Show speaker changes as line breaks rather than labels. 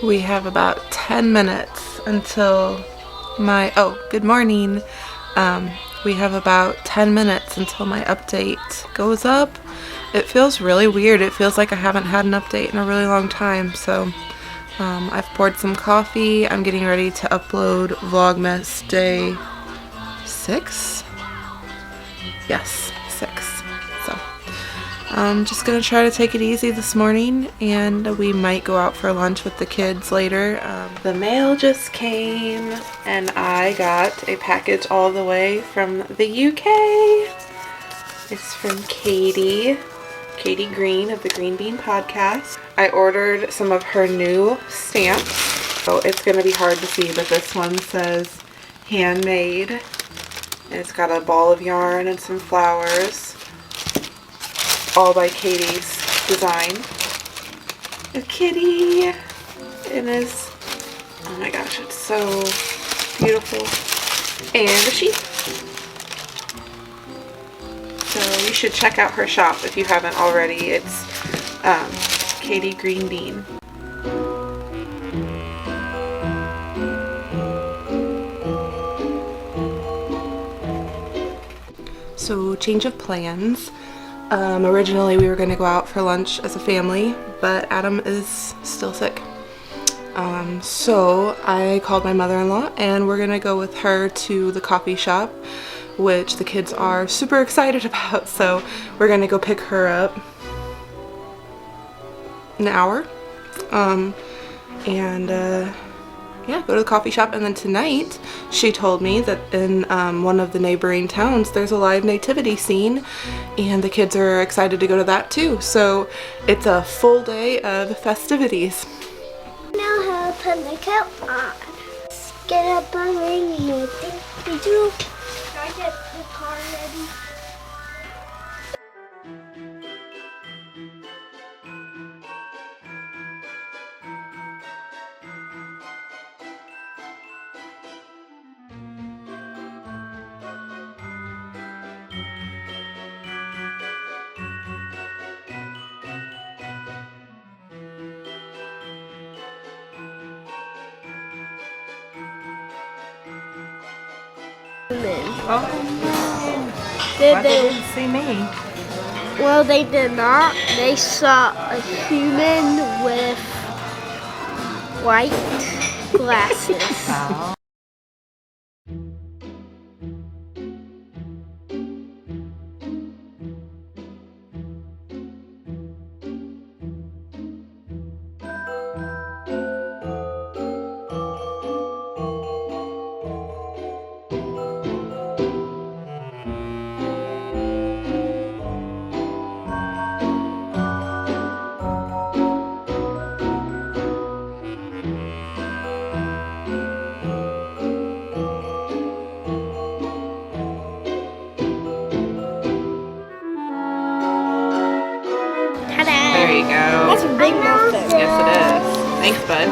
We have about 10 minutes until my, oh, good morning. We have about 10 minutes until my update goes up. It feels really weird. It feels like I haven't had an update in a really long time. So I've poured some coffee. I'm getting ready to upload Vlogmas day 6? Yes, 6. So I'm just gonna try to take it easy this morning, and we might go out for lunch with the kids later. The mail just came and I got a package all the way from the UK. It's from Katie Green of the Green Bean Podcast. I ordered some of her new stamps, so it's gonna be hard to see, but this one says handmade, and it's got a ball of yarn and some flowers, all by Katie's design. A kitty. It is, oh my gosh, it's so beautiful. And a sheep. So you should check out her shop if you haven't already. It's Katie Green Bean. So change of plans. Originally we were going to go out for lunch as a family, but Adam is still sick. So I called my mother-in-law and we're going to go with her to the coffee shop, which the kids are super excited about. So we're going to go pick her up in an hour. Yeah, go to the coffee shop. And then tonight she told me that in one of the neighboring towns there's a live nativity scene, and the kids are excited to go to that too. So it's a full day of festivities.
Now how to put the coat on. Get up on radio. Did you try to get the car ready?
Oh, they didn't see me.
Well, they did not. They saw a human with white glasses.
Oh. There you go.
That's a big muffin.
Yes, it is. Thanks, bud.